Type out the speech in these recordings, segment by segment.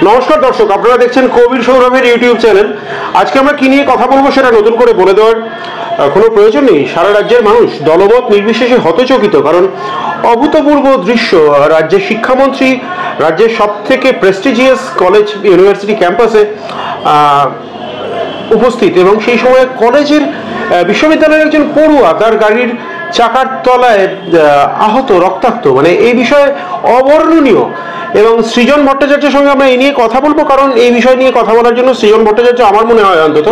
নমস্কার দর্শক, আপনারা দেখছেন কবির সৌরভের ইউটিউব চ্যানেল। আজকে আমরা কি নিয়ে কথা বলবো সেটা নতুন করে বলে দেওয়ার কোনো প্রয়োজন নেই। সারা রাজ্যের মানুষ দলমত নির্বিশেষে হতচকিত, কারণ অভূতপূর্ব দৃশ্য রাজ্যের শিক্ষামন্ত্রী রাজ্যের সব থেকে প্রেস্টিজিয়াস কলেজ ইউনিভার্সিটি ক্যাম্পাসে উপস্থিত, এবং সেই সময় কলেজের বিশ্ববিদ্যালয়ের একজন পড়ুয়া তার গাড়ির চাকার তলায় আহত, রক্তাক্ত, মানে এই বিষয়ে অবর্ণনীয়। এবং সৃজন ভট্টাচার্যের সঙ্গে আমরা এই নিয়ে কথা বলবো, কারণ এই বিষয় নিয়ে কথা বলার জন্য সৃজন ভট্টাচার্য আমার মনে হয় অন্তত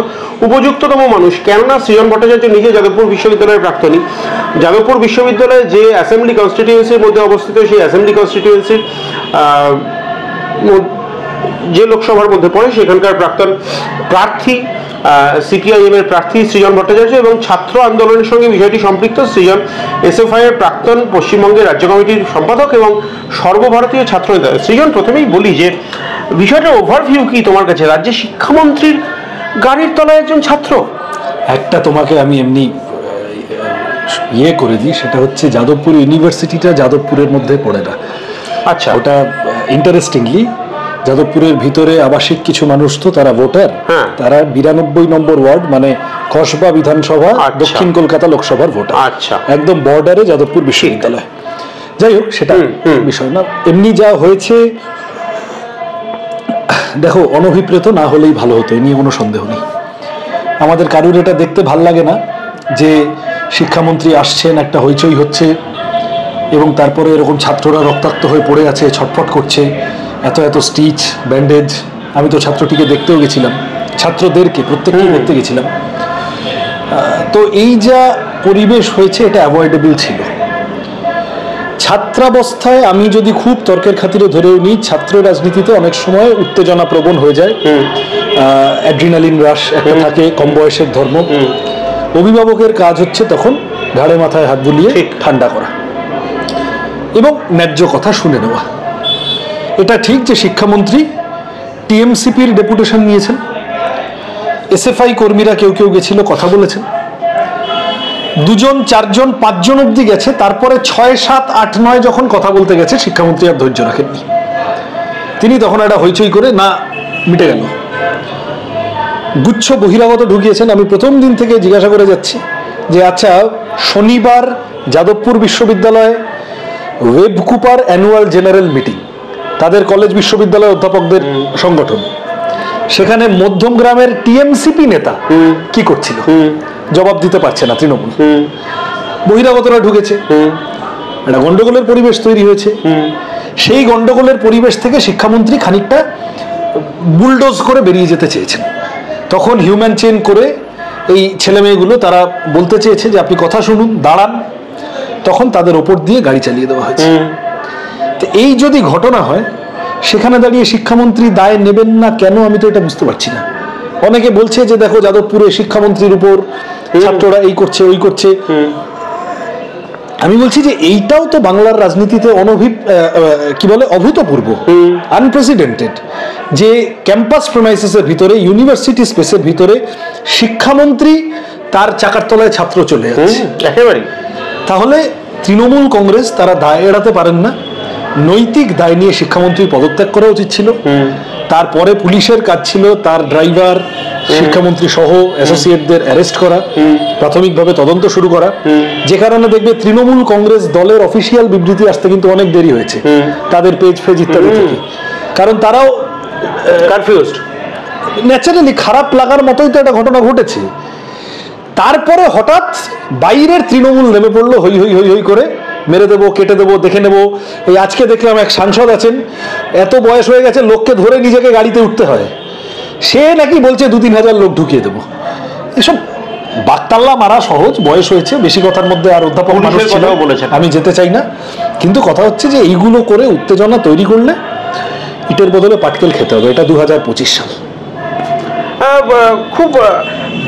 উপযুক্ততম মানুষ। কেননা সৃজন ভট্টাচার্য নিজে যাদবপুর বিশ্ববিদ্যালয়ের প্রাক্তনী। যাদবপুর বিশ্ববিদ্যালয় যে অ্যাসেম্বলি কনস্টিটিউয়েন্সির মধ্যে অবস্থিত, সেই অ্যাসেম্বলি কনস্টিটিউয়েন্সির যে লোকসভার মধ্যে পড়ে সেখানকার প্রাক্তন প্রার্থী, সিপিআইএম এর প্রার্থী সৃজন ভট্টাচার্য, এবং ছাত্র আন্দোলনের সঙ্গে বিষয়টি সম্পৃক্ত সৃজন এসএফআই এর প্রাক্তন পশ্চিমবঙ্গের রাজ্য কমিটির সম্পাদক এবং সর্বভারতীয় ছাত্র নেতা। সৃজন, প্রথমেই বলি যে বিষয়টার ওভারভিউ কি তোমার কাছে? রাজ্যের শিক্ষামন্ত্রীর গাড়ির তলায় একজন ছাত্র। একটা তোমাকে আমি এমনি করে দিই, সেটা হচ্ছে যাদবপুর ইউনিভার্সিটিটা যাদবপুরের মধ্যে পড়ে না। আচ্ছা, ওটা ইন্টারেস্টিংলি যাদবপুরের ভিতরে আবাসিক কিছু মানুষ, তো তারা ভোটার, তারা 92 নম্বর ওয়ার্ড, মানে কসবা বিধানসভা, দক্ষিণ কলকাতা লোকসভার ভোটার। আচ্ছা, একদম বর্ডারে যাদবপুর বিশ্ববিদ্যালয়। যাই হোক, সেটা বিষয় না। এমনি যা হয়েছে, দেখো, অনভিপ্রেত না হলেই ভালো হতো, এ নিয়ে কোনো সন্দেহ নেই। আমাদের কারুর এটা দেখতে ভাল লাগে না যে শিক্ষামন্ত্রী আসছেন, একটা হইচই হচ্ছে, এবং তারপরে এরকম ছাত্ররা রক্তাক্ত হয়ে পড়ে আছে, ছটফট করছে, এত এত স্টিচ, ব্যান্ডেজ। আমি তো ছাত্রটিকে দেখতেও গেছিলাম, ছাত্রদেরকে প্রত্যেককে দেখতে গেছিলাম। তো এই যা পরিবেশ হয়েছে, এটা অ্যাভয়েডেবল ছিল। ছাত্রাবস্থায় আমি যদি খুব তর্কের খাতিরে ধরেও নিই, ছাত্র রাজনীতিতে অনেক সময় উত্তেজনা প্রবণ হয়ে যায়, অ্যাড্রিনালিন রাশ একটা থাকে, কম বয়সের ধর্ম। অভিভাবকের কাজ হচ্ছে তখন ঘাড়ে মাথায় হাত বুলিয়ে ঠান্ডা করা এবং ন্যায্য কথা শুনে নেওয়া। এটা ঠিক যে শিক্ষামন্ত্রী টিএমসিপির ডেপুটেশন নিয়েছেন, এসএফআই কর্মীরা কেউ কেউ গেছিল, কথা বলেছেন, 2 জন 4 জন 5 জন অব্দি গেছে। তারপরে 6, 7, 8, 9 যখন কথা বলতে গেছে, শিক্ষামন্ত্রী আর ধৈর্য রাখেননি। তিনি তখন একটা হইচই করে না মিটে গেল, গুচ্ছ বহিরাগত ঢুকিয়েছেন। আমি প্রথম দিন থেকে জিজ্ঞাসা করে যাচ্ছি যে আচ্ছা, শনিবার যাদবপুর বিশ্ববিদ্যালয়ে ওয়েবকুপার অ্যানুয়াল জেনারেল মিটিং, তাদের কলেজ বিশ্ববিদ্যালয় অধ্যাপকদের সংগঠন, সেখানে মধ্যমগ্রামের টিএমসিপি নেতা কি করছিল? জবাব দিতে পারছে না তৃণমূল। বহিরাগতরা ঢুকেছে, একটা গন্ডগোলের পরিবেশ তৈরি হয়েছে। সেই গন্ডগোলের পরিবেশ থেকে শিক্ষামন্ত্রী খানিকটা বুলডোজ করে বেরিয়ে যেতে চেয়েছেন। তখন হিউম্যান চেইন করে এই ছেলে মেয়েগুলো তারা বলতে চেয়েছে যে আপনি কথা শুনুন, দাঁড়ান, তখন তাদের ওপর দিয়ে গাড়ি চালিয়ে দেওয়া হয়েছে। তো এই যদি ঘটনা হয়, সেখানে দাঁড়িয়ে শিক্ষামন্ত্রী দায় নেবেন না কেন, আমি তো এটা বুঝতে পারছি না। অনেকে বলছে যে দেখো, যাদবপুরে শিক্ষামন্ত্রীর উপর ছাত্ররা এই করছে ওই করছে। আমি বলছি যে এইটাও তো বাংলার রাজনীতিতে অভূতপূর্ব, আনপ্রেসিডেন্টেড, যে ক্যাম্পাস প্রেমাইসেসের ভিতরে, ইউনিভার্সিটি স্পেসের ভিতরে শিক্ষামন্ত্রী তার চাকার তলায় ছাত্র চলে যাচ্ছে একেবারে। তাহলে তৃণমূল কংগ্রেস তারা দায় এড়াতে পারেন না, নৈতিক দায় নিয়ে শিক্ষামন্ত্রীর পদত্যাগ করা উচিত ছিল। তারপরে পুলিশের কাজ ছিল তার ড্রাইভার, শিক্ষামন্ত্রী সহ অ্যাসোসিয়েটদের অ্যারেস্ট করা, প্রাথমিকভাবে তদন্ত শুরু করা। যে কারণে দেখবে তৃণমূল কংগ্রেস দলের অফিসিয়াল বিবৃতি আসতে কিন্তু অনেক দেরি হয়েছে, তাদের পেজ ইত্যাদি থেকে, কারণ তারাও কনফিউজড। ন্যাচারালি খারাপ লাগার মতোই তো একটা ঘটনা ঘটেছে। তারপরে হঠাৎ বাইরের তৃণমূল নেমে পড়লো, হই হই হই হই করে, মেরে দেবো, কেটে দেবো, দেখে নেবো। এই আজকে দেখলাম এক সাংসদ আছেন, এত বয়স হয়ে গেছে, লোককে ধরে নিজেকে গাড়িতে উঠতে হয়, সে নাকি বলছে 2-3 হাজার লোক ঢুকিয়ে দেবো। এসব বাকতাল্লা মারা সহজ, বয়স হয়েছে, বেশি কথার মধ্যে আর অধ্যাপক মানুষ ছিল, আমি যেতে চাই না। কিন্তু কথা হচ্ছে যে এইগুলো করে উত্তেজনা তৈরি করলে ইটের বদলে পাটকেল খেতে হবে। এটা 2025 সাল। খুব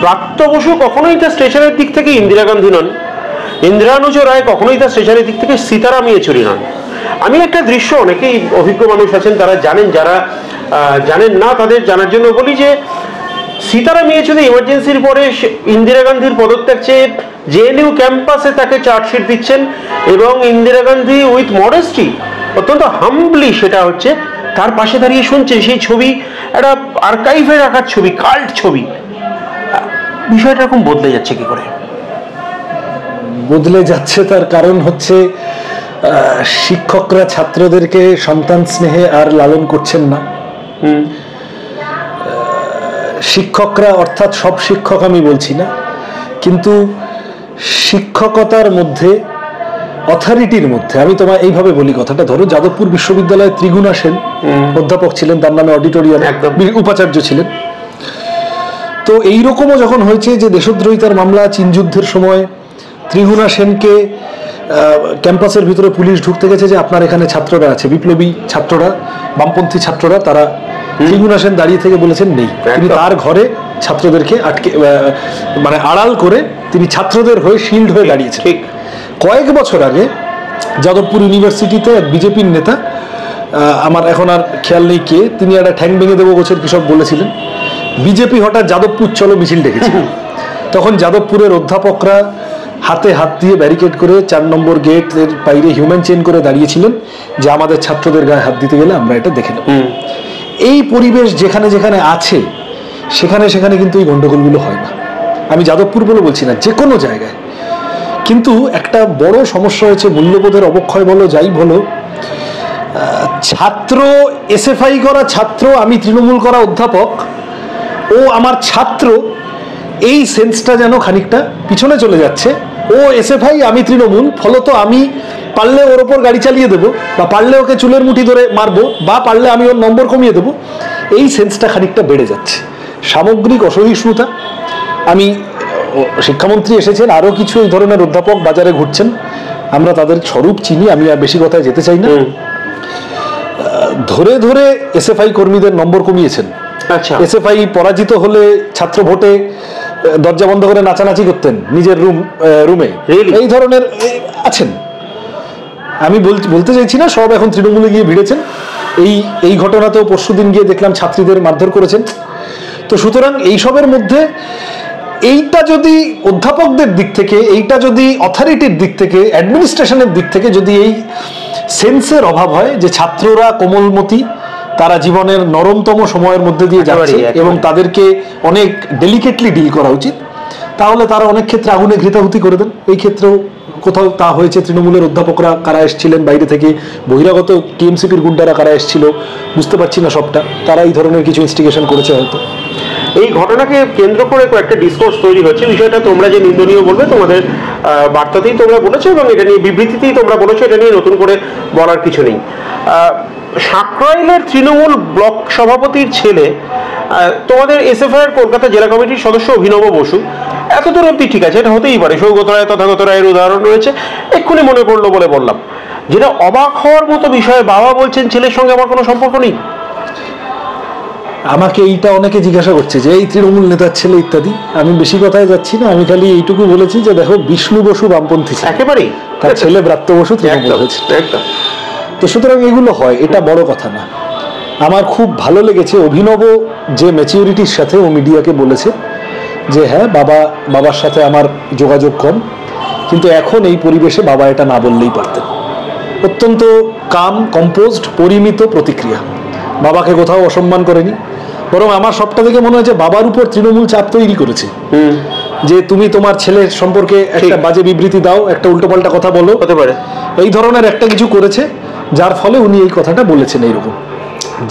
ব্রাত্য বসু কখনোই তার স্টেশনের দিক থেকে ইন্দিরা গান্ধী নন, ইন্দ্রানুজ রায় কখনোই তার স্টেশনের দিক থেকে সীতারাম ইয়েচুরি নন। আমি একটা দৃশ্য, অনেকেই অভিজ্ঞ মানুষ আছেন তারা জানেন, যারা জানেন না তাদের জানার জন্য বলি যে সীতারাম ইয়েচুরি ইমার্জেন্সির পরে ইন্দিরা গান্ধীর পদত্যাগ চেয়ে জেএনইউ ক্যাম্পাসে তাকে চার্জশিট দিচ্ছেন, এবং ইন্দিরা গান্ধী উইথ মডেস্টি, অত্যন্ত হাম্বলি, সেটা হচ্ছে তার পাশে দাঁড়িয়ে শুনছেন সেই ছবি একটা আর্কাইভে রাখার ছবি, কাল্ট ছবি। বিষয়টা এরকম বদলে যাচ্ছে কি করে? বদলে যাচ্ছে তার কারণ হচ্ছে শিক্ষকরা ছাত্রদেরকে সন্তান স্নেহে আর লালন করছেন না। শিক্ষকরা, অর্থাৎ সব শিক্ষক আমি বলছি না, কিন্তু শিক্ষকতার মধ্যে, অথরিটির মধ্যে, আমি তোমায় এইভাবে বলি কথাটা, ধরো যাদবপুর বিশ্ববিদ্যালয়ে ত্রিগুণা সেন অধ্যাপক ছিলেন, তার নামে অডিটোরিয়াম উপাচার্য ছিলেন। তো এইরকমও যখন হয়েছে যে দেশদ্রোহিতার মামলা, চীন যুদ্ধের সময় ত্রিগুণা সেনকে ক্যাম্পাসের ভিতরে পুলিশ ঢুকতে গেছে যে আপনার এখানে ছাত্ররা আছে, বিপ্লবী ছাত্ররা, বামপন্থী ছাত্ররা, তারা, ত্রিগুণা সেন দাঁড়িয়ে থেকে বলেছেন নেই। তিনি তার ঘরে ছাত্রদেরকে আটকে, মানে আড়াল করে তিনি ছাত্রদের হয়ে শিল্ড হয়ে দাঁড়িয়েছেন। কয়েক বছর আগে যাদবপুর ইউনিভার্সিটিতে এক বিজেপির নেতা, আমার এখন আর খেয়াল নেই কে, তিনি একটা ঠ্যাং ভেঙে দেবো গোছের কৃষক বলেছিলেন। বিজেপি হঠাৎ যাদবপুর চলো মিছিল ডেকেছিল। তখন যাদবপুরের অধ্যাপকরা হাতে হাত দিয়ে ব্যারিকেড করে 4 নম্বর গেটের বাইরে হিউম্যান চেইন করে দাঁড়িয়েছিলেন যে আমাদের ছাত্রদের গায়ে হাত দিতে গেলে আমরা এটা দেখে নেব। এই পরিবেশ যেখানে যেখানে আছে সেখানে সেখানে কিন্তু এই গন্ডগোলগুলো হয় না। আমি যাদবপুর বলে বলছি না, যে কোনো জায়গায়। কিন্তু একটা বড় সমস্যা হয়েছে, মূল্যবোধের অবক্ষয় বলো, যাই বলো, ছাত্র, এসএফআই করা ছাত্র, আমি তৃণমূল করা অধ্যাপক, ও আমার ছাত্র, এই সেন্সটা যেন খানিকটা পিছনে চলে যাচ্ছে। ও এসএফআই, আমি তৃণমূল, ফলত আমি পারলে ওর ওপর গাড়ি চালিয়ে দেবো, বা পারলে ওকে চুলের মুঠি ধরে মারবো, বা পারলে আমি ওর নম্বর কমিয়ে দেবো, এই সেন্সটা খানিকটা বেড়ে যাচ্ছে। সামগ্রিক অসহিষ্ণুতা, আমি, শিক্ষামন্ত্রী এসেছেন, আরও কিছু এই ধরনের অধ্যাপক বাজারে ঘুরছেন, আমরা তাদের স্বরূপ চিনি, আমি আর বেশি কথায় যেতে চাই না। ধরে ধরে এসএফআই কর্মীদের নম্বর কমিয়েছেন। এসএফআই পরাজিত হলে ছাত্র ভোটে দরজা বন্ধ করে নাচানাচি করতেন নিজের রুমে, এই ধরনের আছেন। আমি বলতে চাইছি না সব এখন তৃণমূলে গিয়ে ভিড়েছেন। এই ঘটনাতেও পরশুদিন গিয়ে দেখলাম ছাত্রীদের মারধর করেছেন। তো সুতরাং এইসবের মধ্যে এইটা যদি অধ্যাপকদের দিক থেকে, এইটা যদি অথরিটির দিক থেকে, অ্যাডমিনিস্ট্রেশনের দিক থেকে যদি এই সেন্সের অভাব হয় যে ছাত্ররা কোমলমতি, তারা জীবনের নরমতম সময়ের মধ্যে দিয়ে যাচ্ছে এবং তাদেরকে অনেক ডেলিকেটলি ডিল করা উচিত, তাহলে তারা অনেক ক্ষেত্রে আগুনে ঘৃতাহুতি করে দেন। এই ক্ষেত্রেও কোথাও তা হয়েছে। তৃণমূলের অধ্যাপকরা কারা এসেছিলেন বাইরে থেকে, বহিরাগত টিএমসিপির গুন্ডারা কারা এসেছিল বুঝতে পারছি না সবটা, তারা এই ধরনের কিছু ইনস্টিগেশন করেছে হয়তো। এই ঘটনাকে কেন্দ্র করে একটা ডিসকোর্স তৈরি হচ্ছে। বিষয়টা তোমরা যে নিন্দনীয় বলবে, তোমাদের বার্তাতেই তোমরা বলেছো এবং এটা নিয়ে বিবৃতিতেই তোমরা বলেছো, এটা নিয়ে নতুন করে বলার কিছু নেই। সাঁকরাইলের তৃণমূল ব্লক সভাপতির ছেলে, তোমাদের এসএফআইয়ের কলকাতা জেলা কমিটির সদস্য অভিনব বসু, এত দূর অব্দি ঠিক আছে, এটা হতেই পারে, সৌগত রায়, তথাগত রায়ের উদাহরণ রয়েছে, এক্ষুনি মনে পড়লো বলে বললাম। যেটা অবাক হওয়ার মতো বিষয়, বাবা বলছেন ছেলের সঙ্গে আমার কোনো সম্পর্ক নেই। আমাকে এইটা অনেকে জিজ্ঞাসা করছে যে এই তৃণমূল নেতার ছেলে ইত্যাদি। আমি বেশি কথায় যাচ্ছি না, আমি খালি এইটুকু বলেছি যে দেখো, বিষ্ণু বসু বামপন্থী ছিল, একেবারেই, তার ছেলে ব্রাত্য বসু তৃণমূল হয়েছে। তো সুতরাং এগুলো হয়, এটা বড় কথা না। আমার খুব ভালো লেগেছে অভিনব যে ম্যাচিউরিটির সাথে ও মিডিয়াকে বলেছে যে হ্যাঁ, বাবার সাথে আমার যোগাযোগ কম, কিন্তু এখন এই পরিবেশে বাবা এটা না বললেই পারতেন। অত্যন্ত কাম, কম্পোজড, পরিমিত প্রতিক্রিয়া। বাবাকে কোথাও অসম্মান করেনি, বরং আমার সবটা থেকে মনে হয়েছে বাবার উপর তৃণমূল চাপ তৈরি করেছে যে তুমি তোমার ছেলের সম্পর্কে একটা বাজে বিবৃতি দাও, একটা উল্টোপাল্টা কথা বলো, হতে পারে, এই ধরনের একটা কিছু করেছে, যার ফলে উনি এই কথাটা বলেছেন। এইরকম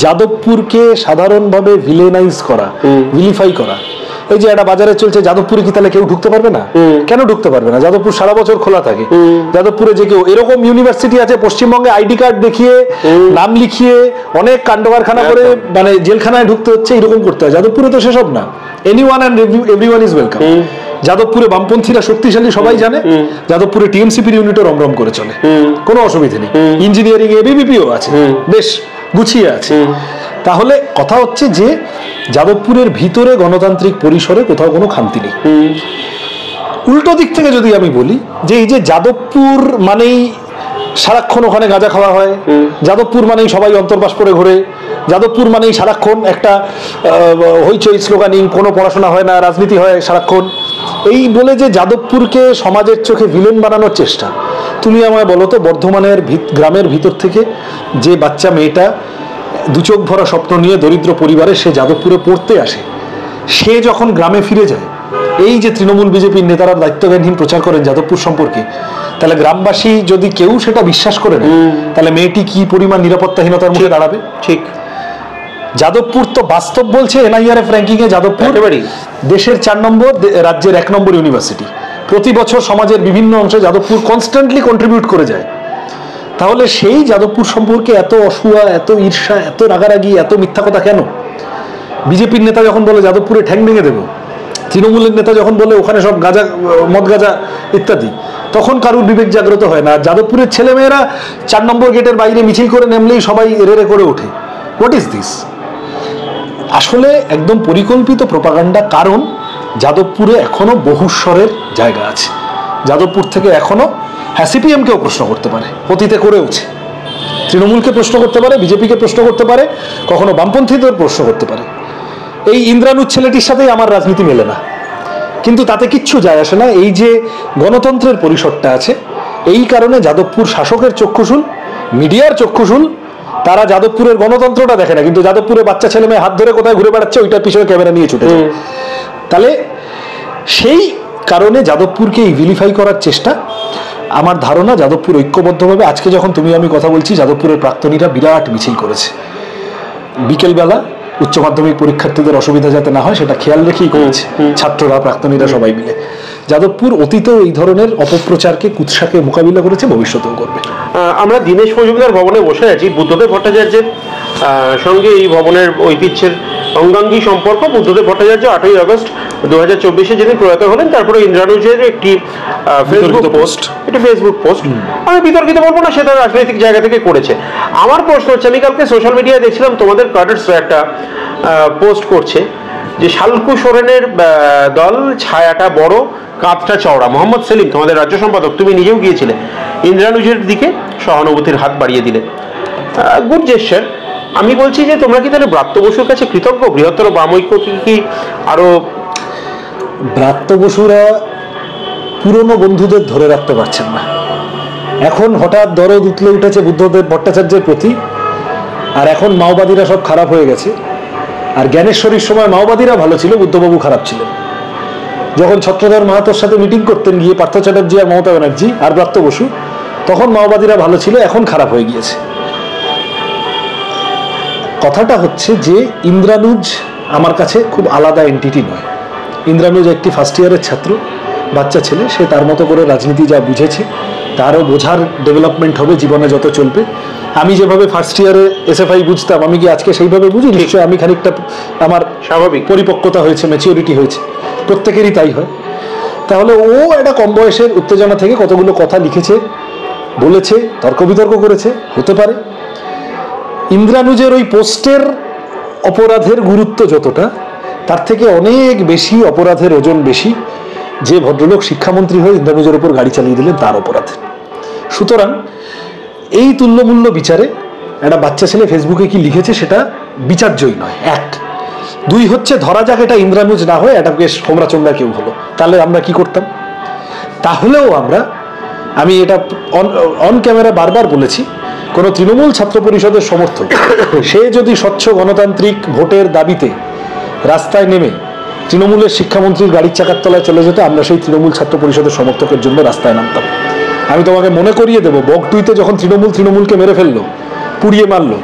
যাদবপুরকে সাধারণভাবে ভিলেনাইজ করা, ভিলিফাই করা, এই যে একটা বাজারে চলছে, যাদবপুরে কি তাহলে কেউ ঢুকতে পারবে না? কেন ঢুকতে পারবে না? যাদবপুর সারা বছর খোলা থাকে। যাদবপুরে যে কেউ, এরকম ইউনিভার্সিটি আছে পশ্চিমবঙ্গে, আইডি কার্ড দেখিয়ে, নাম লিখিয়ে, অনেক কাণ্ড কারখানা করে, মানে জেলখানায় ঢুকতে হচ্ছে, এরকম করতে হয়। যাদবপুরে তো সেসব না, anyone and everyone is welcome. যাদবপুরে বামপন্থীরা শক্তিশালী, সবাই জানে। যাদবপুরে টিএমসিপির ইউনিটও রমরম করে চলে, কোনো অসুবিধা নেই। ইঞ্জিনিয়ারিং এবিবিপিও আছে, বেশ গুছিয়ে আছে। তাহলে কথা হচ্ছে যে যাদবপুরের ভিতরে গণতান্ত্রিক পরিসরে কোথাও কোনো খামতি নেই। উল্টো দিক থেকে যদি আমি বলি যে এই যে যাদবপুর মানেই সারাক্ষণ ওখানে গাঁজা খাওয়া হয়, যাদবপুর মানেই সবাই অন্তর্বাস করে ঘোরে, যাদবপুর মানেই সারাক্ষণ একটা হইচই স্লোগানিং, কোনো পড়াশোনা হয় না, রাজনীতি হয় সারাক্ষণ, এই বলে যে যাদবপুরকে সমাজের চোখে ভিলেন বানানোর চেষ্টা। তুমি আমায় বলো তো, বর্ধমানের গ্রামের ভিতর থেকে যে বাচ্চা মেয়েটা দু চোখ ভরা স্বপ্ন নিয়ে দরিদ্র পরিবারে সে যাদবপুরে পড়তে আসে, সে যখন গ্রামে ফিরে যায়, এই যে তৃণমূল বিজেপির নেতারা দায়িত্বজ্ঞানহীন প্রচার করেন যাদবপুর সম্পর্কে, তাহলে গ্রামবাসী যদি কেউ সেটা বিশ্বাস করে না, তাহলে মেয়েটি কি পরিমাণ নিরাপত্তাহীনতার মুখে দাঁড়াবে? ঠিক। যাদবপুর তো বাস্তব বলছে এনআইআরএফ র্যাঙ্কিং এ যাদবপুর দেশের 4 নম্বর, রাজ্যের 1 নম্বর ইউনিভার্সিটি। প্রতি বছর সমাজের বিভিন্ন অংশে যাদবপুর কনস্ট্যান্টলি কন্ট্রিবিউট করে যায়। তাহলে সেই যাদবপুর সম্পর্কে এত অসূয়া, এত ঈর্ষা, এত রাগারাগি, এত মিথ্যা কথা কেন? বিজেপির নেতা যখন বলে যাদবপুরে ঠ্যাং ভেঙে দেবো, তৃণমূলের নেতা যখন বলে ওখানে সব গাঁজা, মদ গাঁজা ইত্যাদি, তখন কারুর বিবেক জাগ্রত হয় না। যাদবপুরের ছেলেমেয়েরা 4 নম্বর গেটের বাইরে মিছিল করে নামলেই সবাই রেড়ে করে ওঠে। What is this? আসলে একদম পরিকল্পিত প্রোপাগান্ডা। কারণ যাদবপুরে এখনো বহুস্বরের জায়গা আছে। যাদবপুর থেকে এখনো সিপিএমকেও প্রশ্ন করতে পারে, অতীতে করেওছে। তৃণমূলকে প্রশ্ন করতে পারে, বিজেপিকে প্রশ্ন করতে পারে, কখনো বামপন্থীদের প্রশ্ন করতে পারে। এই ইন্দ্রানুজ ছেলেটির সাথেই আমার রাজনীতি মেলে না, কিন্তু তাতে কিচ্ছু যায় আসে না। এই যে গণতন্ত্রের পরিসরটা আছে, এই কারণে যাদবপুর শাসকের চক্ষুশুল, মিডিয়ার চক্ষুশুল, তারা যাদবপুরের গণতন্ত্রটা দেখে না, কিন্তু যাদবপুরে বাচ্চা ছেলে মেয়ে হাত ধরে কোথায় ঘুরে বেড়াচ্ছে ওইটার পিছনে ক্যামেরা নিয়ে ছুটে যায়। তাহলে সেই কারণে যাদবপুরকে ভিলিফাই করার চেষ্টা। আমার ধারণা যাদবপুর ঐক্যবদ্ধভাবে, আজকে যখন তুমি আমি কথা বলছি, যাদবপুরের প্রাক্তনীরা বিরাট মিছিল করেছে বিকেলবেলা, উচ্চ মাধ্যমিক পরীক্ষার্থীদের অসুবিধা যাতে না হয় সেটা খেয়াল রেখেই করেছে ছাত্ররা, প্রাক্তনীরা সবাই মিলে। যাদবপুর অতীতেও এই ধরনের অপপ্রচারকে, কুৎসাকে মোকাবিলা করেছে, ভবিষ্যতেও করবে। আমরা দীনেশ মজুমদার ভবনে বসে আছি। বুদ্ধদেব ভট্টাচার্যের সঙ্গে এই ভবনের ঐতিহ্যের অঙ্গাঙ্গী সম্পর্ক। বুদ্ধদেব ভট্টাচার্য 8ই আগস্ট 2024 যেদিন প্রয়াত হলেন, তারপরে ইন্দ্রানুজের একটি ফেসবুক পোস্ট, আমি বিতর্কিত বলবো না, সেটা রাজনৈতিক জায়গা থেকে করেছে। আমার প্রশ্ন হচ্ছে, আমি কালকে সোশ্যাল মিডিয়ায় দেখছিলাম তোমাদের ক্যাডার্সরা একটা পোস্ট করছে যে শালকু সোরেনের দল, ছায়াটা বড়, কাঁধটা চওড়া। মোহাম্মদ সেলিম, তোমাদের রাজ্য সম্পাদক, তুমি নিজেও গিয়েছিলে, ইন্দ্রানুজের দিকে সহানুভূতির হাত বাড়িয়ে দিলে। Good gesture. আমি বলছি যে তোমরা কি তাহলে ব্রাত্য বসুর কাছে কৃতজ্ঞ? বৃহত্তর বাম ঐক্য কি আরো? ব্রাত্য বসুরা পুরনো বন্ধুদের ধরে রাখতে পারছেন না। এখন হঠাৎ দরদ উতলে উঠেছে বুদ্ধদেব ভট্টাচার্যের প্রতি, আর এখন মাওবাদীরা সব খারাপ হয়ে গেছে। আর জ্ঞানেশ্বরীর সময় মাওবাদীরা ভালো ছিল, বুদ্ধবাবু খারাপ ছিলেন। যখন ছত্রধর মাহাতোর সাথে মিটিং করতেন গিয়ে পার্থ চ্যাটার্জি আর মমতা ব্যানার্জি আর ব্রাত্য বসু, তখন মাওবাদীরা ভালো ছিল, এখন খারাপ হয়ে গিয়েছে। কথাটা হচ্ছে যে ইন্দ্রানুজ আমার কাছে খুব আলাদা এন্টিটি নয়। ইন্দ্রানুজ একটি ফার্স্ট ইয়ারের ছাত্র, বাচ্চা ছেলে, সে তার মতো করে রাজনীতি যা বুঝেছে, তারও বোঝার ডেভেলপমেন্ট হবে জীবনে যত চলবে। আমি যেভাবে ফার্স্ট ইয়ারে এসএফআই বুঝতাম, আমি কি আজকে সেইভাবে বুঝি? নিশ্চয়ই আমি খানিকটা, আমার স্বাভাবিক পরিপক্কতা হয়েছে, ম্যাচিউরিটি হয়েছে, প্রত্যেকেরই তাই হয়। তাহলে ও একটা কম বয়সের উত্তেজনা থেকে কতগুলো কথা লিখেছে, বলেছে, তর্ক বিতর্ক করেছে, হতে পারে। ইন্দ্রানুজের ওই পোস্টের অপরাধের গুরুত্ব যতটা, তার থেকে অনেক বেশি অপরাধের ওজন বেশি যে ভদ্রলোক শিক্ষামন্ত্রী হয়ে ইন্দ্রানুজের উপর গাড়ি চালিয়ে দিলেন, তার অপরাধ। সুতরাং এই তুল্যমূল্য বিচারে একটা বাচ্চা ছেলে ফেসবুকে কি লিখেছে সেটা বিচার্যই নয়, এক। দুই হচ্ছে, ধরা যাক এটা ইন্দ্রানুজ না হয়ে এটা বেশ হোমরা চোমরা কেউ হলো, তাহলে আমরা কি করতাম? তাহলেও আমি এটা অন ক্যামেরা বারবার বলেছি, কোনো তৃণমূল ছাত্র পরিষদের সমর্থক সে যদি স্বচ্ছ গণতান্ত্রিক ভোটের দাবিতে রাস্তায় নেমে তৃণমূলের শিক্ষামন্ত্রীর গাড়ির চাকার তলায় চলে যেত, আমরা সেই তৃণমূল ছাত্র পরিষদের সমর্থকের জন্য রাস্তায় নামতাম। আমি তোমাকে মনে করিয়ে দেবো, বগটুইতে যখন তৃণমূলকে মেরে ফেললো, পুড়িয়ে মারলো,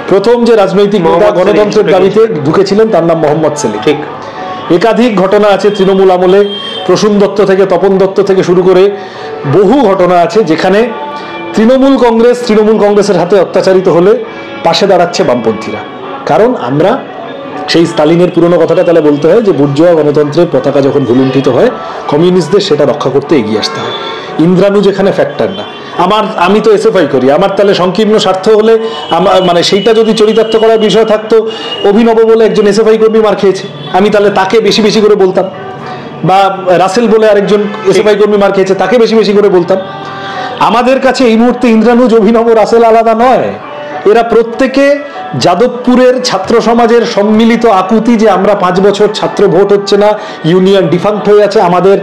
প্রথম যে রাজনৈতিক নেতা গণতন্ত্রের দাবিতে ঢুকেছিলেন তার নাম মোহাম্মদ সেলিম। ঠিক একাধিক ঘটনা আছে তৃণমূল আমলে, প্রসূন দত্ত থেকে তপন দত্ত থেকে শুরু করে বহু ঘটনা আছে যেখানে তৃণমূল কংগ্রেসের হাতে অত্যাচারিত হলে পাশে দাঁড়াচ্ছে বামপন্থীরা। কারণ আমরা সেই স্টালিনের পুরনো কথাটা তাহলে বলতে হয় যে বুর্জোয়া গণতন্ত্রের পতাকা যখন ভুলুণ্ঠিত হয়, কমিউনিস্টদের সেটা রক্ষা করতে এগিয়ে আসতে হয়। ইন্দ্রানুজ এখানে ফ্যাক্টর না। আমি তো এসএফআই করি, আমার তাহলে সংকীর্ণ স্বার্থ হলে মানে সেইটা যদি চরিতার্থ করার বিষয় থাকতো, অভিনব বলে একজন এসএফআই কর্মী মার খেয়েছে, আমি তাহলে তাকে বেশি বেশি করে বলতাম, বা রাসেল বলে আরেকজন এসএফআই কর্মী মার খেয়েছে, তাকে বেশি বেশি করে বলতাম। আমাদের কাছে এই মুহূর্তে ইন্দ্রানুজ, অভিনব, রাসেল আলাদা নয়। এরা প্রত্যেকে যাদবপুরের ছাত্র সমাজের সম্মিলিত আকুতি যে আমরা 5 বছর ছাত্র ভোট হচ্ছে না, ইউনিয়ন ডিফাঙ্ক্ট হয়ে আছে, আমাদের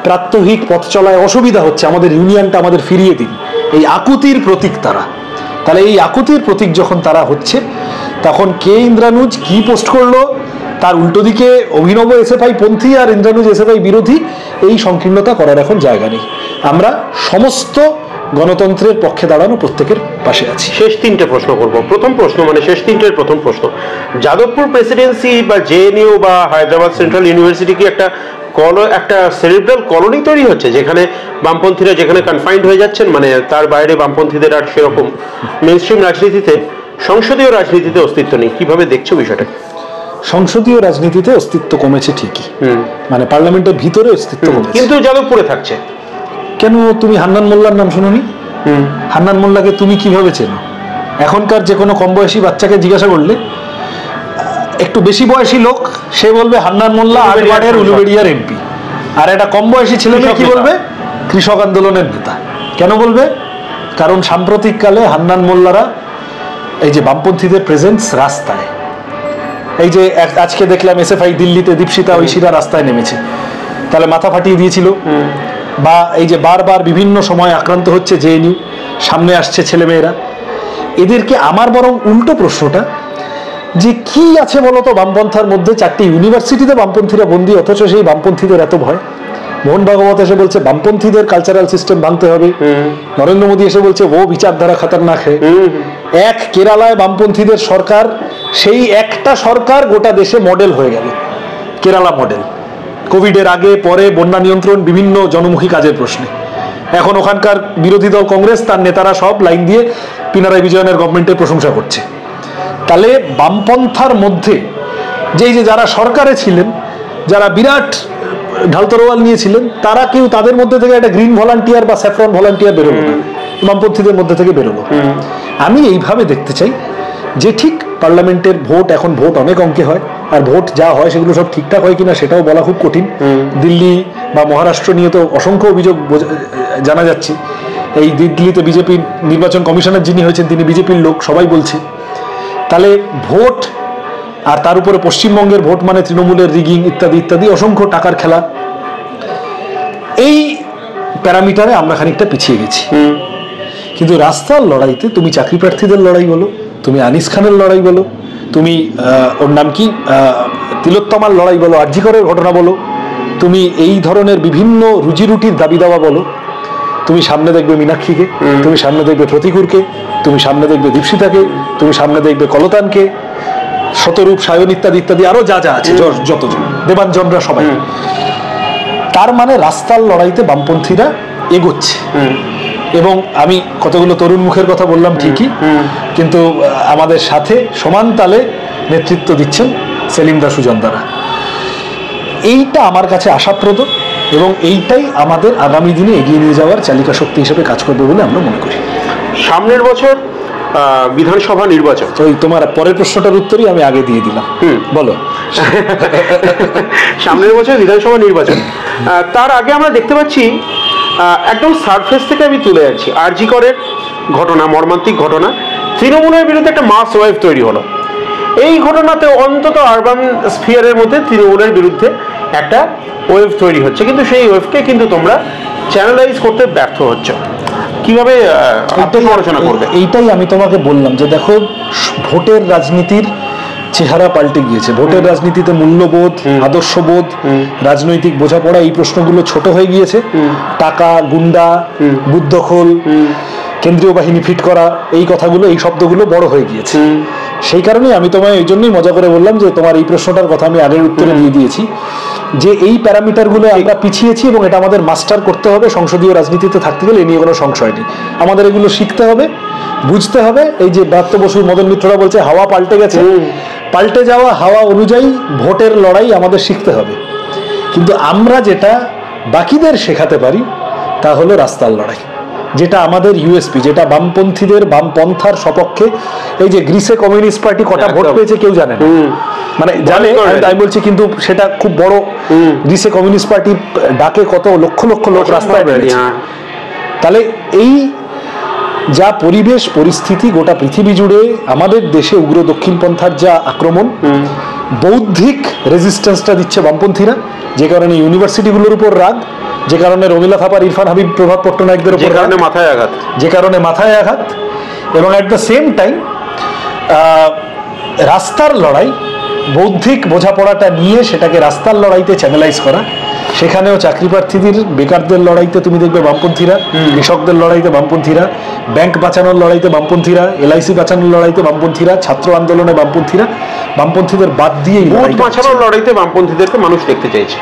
প্রাত্যহিক পথ চলায় অসুবিধা হচ্ছে, আমাদের ইউনিয়নটা আমাদের ফিরিয়ে দিন, এই আকুতির প্রতীক তারা। তাহলে এই আকুতির প্রতীক যখন তারা হচ্ছে, তখন কে ইন্দ্রানুজ কি পোস্ট করলো, তার উল্টো দিকে অভিনব এসএফআই পন্থী আর ইন্দ্রানুজ এসএফআই বিরোধী, এই সংকীর্ণতা করার এখন জায়গা নেই। আমরা সমস্ত গণতন্ত্রের পক্ষে দাঁড়ানো প্রত্যেকের পাশে আছি। শেষ তিনটে প্রশ্ন করব। প্রথম প্রশ্ন, মানে শেষ তিনটের প্রথম প্রশ্ন, যাদবপুর প্রেসিডেন্সি বা জেএনইউ বা হায়দ্রাবাদ সেন্ট্রাল ইউনিভার্সিটি কি একটা সেরিব্রাল কলোনি তৈরি হচ্ছে, যেখানে বামপন্থীরা যেখানে কনফাইন্ড হয়ে যাচ্ছেন, মানে তার বাইরে বামপন্থীদের আর সেরকম মেইনস্ট্রিম রাজনীতিতে, সংসদীয় রাজনীতিতে অস্তিত্ব নেই? কিভাবে দেখছো বিষয়টা? সংসদীয় রাজনীতিতে অস্তিত্ব কমেছে ঠিকই, মানে পার্লামেন্টের ভিতরে অস্তিত্ব কমেছে, কিন্তু যাদবপুরে থাকছে। কেন? তুমি হান্নান মোল্লার নাম শুনোনি? হান্নান মোল্লাকে তুমি কিভাবে চেনো? এখনকার যে কোনো কম বয়সী বাচ্চাকে জিজ্ঞাসা করলে, একটু বেশি বয়সী লোক, সে বলবে হান্নান মোল্লা আটবারের উলুবেড়িয়ার এমপি, আর একটা কম বয়সী ছেলে কি বলবে? কৃষক আন্দোলনের নেতা। কেন বলবে? কারণ সাম্প্রতিককালে হান্নান মোল্লারা, এই যে বামপন্থীদের প্রেজেন্স রাস্তায়, এই যে আজকে দেখলাম এসএফআই দিল্লিতে দীপশিতা ঐশীরা রাস্তায় নেমেছে, তাহলে মাথা ফাটিয়ে দিয়েছিল। বা এই যে বারবার বিভিন্ন সময় আক্রান্ত হচ্ছে জেএনইউ, সামনে আসছে ছেলেমেয়েরা, এদেরকে আমার বরং উল্টো প্রশ্নটা, যে কি আছে বলতো বামপন্থার মধ্যে? 4টি ইউনিভার্সিটিতে বামপন্থীরা বন্দী, অথচ সেই বামপন্থীদের এত ভয়। মোহন ভাগবত এসে বলছে বামপন্থীদের কালচারাল সিস্টেম ভাঙতে হবে, নরেন্দ্র মোদী এসে বলছে ও বিচারধারা খতরনাক হয়। এক কেরালায় বামপন্থীদের সরকার, সেই একটা সরকার গোটা দেশে মডেল হয়ে গেল, কেরালা মডেল, কোভিডের আগে পরে, বন্যা নিয়ন্ত্রণ, বিভিন্ন জনমুখী কাজের প্রশ্নে। এখন ওখানকার বিরোধী দল কংগ্রেস, তার নেতারা সব লাইন দিয়ে পিনারাই বিজয়নের গভর্নমেন্টের প্রশংসা করছে। তাহলে বামপন্থার মধ্যে যে যারা সরকারে ছিলেন, যারা বিরাট ঢালতরোয়াল নিয়েছিলেন, তারা কেউ তাদের মধ্যে থেকে একটা গ্রিন ভলান্টিয়ার বা স্যাফরন ভলান্টিয়ার বেরোলো না, বামপন্থীদের মধ্যে থেকে বেরোলো। আমি এইভাবে দেখতে চাই যে ঠিক পার্লামেন্টের ভোট, এখন ভোট অনেক অঙ্কে হয়, আর ভোট যা হয় সেগুলো সব ঠিকঠাক হয় কিনা সেটাও বলা খুব কঠিন। দিল্লি বা মহারাষ্ট্র নিয়ে তো অসংখ্য অভিযোগ জানা যাচ্ছে। এই দিল্লিতে বিজেপি নির্বাচন কমিশনার যিনি হয়েছেন তিনি বিজেপির লোক, সবাই বলছে। তাহলে ভোট, আর তার উপরে পশ্চিমবঙ্গের ভোট মানে তৃণমূলের রিগিং ইত্যাদি ইত্যাদি, অসংখ্য টাকার খেলা। এই প্যারামিটারে আমরা খানিকটা পিছিয়ে গেছি। কিন্তু রাস্তার লড়াইতে তুমি চাকরি প্রার্থীদের লড়াই বলো, তুমি আনিস খানের লড়াই বলো, তুমি ওর নাম কি তিলোত্তমার লড়াই বলো, আরজি করের ঘটনা বলো, তুমি এই ধরনের বিভিন্ন রুজিরুটির দাবি দাওয়া বলো, তুমি সামনে দেখবে মীনাক্ষীকে, তুমি সামনে দেখবে প্রতিকুরকে, তুমি সামনে দেখবে দীপশিতাকে, তুমি সামনে দেখবে কলতানকে, শতরূপ, সায়ন ইত্যাদি ইত্যাদি, আরো যা যা আছে, যতজন, দেবাঞ্জনরা, সবাই। তার মানে রাস্তার লড়াইতে বামপন্থীরা এগোচ্ছে। এবং আমি কতগুলো তরুণ মুখের কথা বললাম ঠিকই, কিন্তু আমাদের সাথে সমান তালে নেতৃত্ব দিচ্ছেন সেলিম দা, সুজন দ্বারা। এইটা আমার কাছে আশাপ্রদ, এবং এইটাই আমাদের আগামী দিনে এগিয়ে নিয়ে যাওয়ার চালিকা শক্তি হিসেবে কাজ করবে বলে আমরা মনে করি। সামনের বছর বিধানসভা নির্বাচন। ওই তোমার পরের প্রশ্নটার উত্তরই আমি আগে দিয়ে দিলাম, বলো। সামনের বছর বিধানসভা নির্বাচন, তার আগে আমরা দেখতে পাচ্ছি, একদম সারফেস থেকে আমি তুলে যাচ্ছি, আরজি করের ঘটনা, মর্মান্তিক ঘটনা, তৃণমূলের বিরুদ্ধে একটা মাস ওয়েভ তৈরি হলো। এই ঘটনাতে অন্তত আরবান স্ফিয়ারের মধ্যে তৃণমূলের বিরুদ্ধে একটা ওয়েভ তৈরি হচ্ছে, কিন্তু সেই ওয়েভকে কিন্তু তোমরা চ্যানেলাইজ করতে ব্যর্থ হচ্ছ। কিভাবে আলোচনা করবে? এইটাই আমি তোমাকে বললাম যে দেখো, ভোটের রাজনীতির চেহারা পাল্টে গিয়েছে। ভোটের রাজনীতিতে মূল্যবোধ, আদর্শবোধ, রাজনৈতিক বোঝাপড়া, এই প্রশ্নগুলো ছোট হয়ে গিয়েছে। টাকা, গুন্ডা, বুদ্ধখোল, কেন্দ্রীয় বাহিনী ফিট করা, এই কথাগুলো, এই শব্দগুলো বড় হয়ে গিয়েছে। সেই কারণেই আমি তোমায় এই জন্যই মজা করে বললাম যে তোমার এই প্রশ্নটার কথা আমি আগের উত্তরে দিয়ে দিয়েছি, যে এই প্যারামিটারগুলো আমরা পিছিয়েছি এবং এটা আমাদের মাস্টার করতে হবে সংসদীয় রাজনীতিতে থাকতে গেলে। এ নিয়ে কোনো সংশয় নেই, আমাদের এগুলো শিখতে হবে, বুঝতে হবে। এই যে ব্রাত্য বসু, মদন মিত্ররা বলছে হাওয়া পাল্টে গেছে, পাল্টে যাওয়া হাওয়া অনুযায়ী ভোটের লড়াই আমাদের শিখতে হবে। কিন্তু আমরা যেটা বাকিদের শেখাতে পারি তা হলো রাস্তার লড়াই, যেটা আমাদের ইউএসপি, যেটা বামপন্থীদের, বামপন্থার সপক্ষে। এই যে গ্রিসে কমিউনিস্ট পার্টি কটা ভোট পেয়েছে কেউ জানে না, মানে জানে আমি বলছি, কিন্তু সেটা খুব বড়। গ্রিসে কমিউনিস্ট পার্টির ডাকে কত লক্ষ লক্ষ লোক রাস্তায় বেরিয়েছে। তাহলে এই যা পরিবেশ পরিস্থিতি গোটা পৃথিবী জুড়ে, আমাদের দেশে উগ্র দক্ষিণপন্থার যা আক্রমণ, বৌদ্ধিক রেজিস্ট্যান্সটা দিচ্ছে বামপন্থীরা, যে কারণে ইউনিভার্সিটিগুলোর উপর রাগ, যে কারণে রমিলা থাপার, ইরফান হাবিব, প্রভাত পট্টনায়কদের উপর মাথায় আঘাত, যে কারণে মাথায় আঘাত। এবং অ্যাট দ্য সেম টাইম রাস্তার লড়াই, বৌদ্ধিক বোঝাপড়াটা নিয়ে সেটাকে রাস্তার লড়াইতে চ্যানেলাইজ করা, সেখানেও চাকরি প্রার্থীদের, বেকারদের লড়াইতে তুমি দেখবে বামপন্থীরা, কৃষকদের লড়াইতে বামপন্থীরা, ব্যাংক বাঁচানোর লড়াইতে বামপন্থীরা, এলআইসি বাঁচানোর লড়াইতে বামপন্থীরা, ছাত্র আন্দোলনে বামপন্থীরা, বামপন্থীদের বাদ দিয়ে বাঁচানোর লড়াইতে বামপন্থীদেরকে মানুষ দেখতে চাইছে।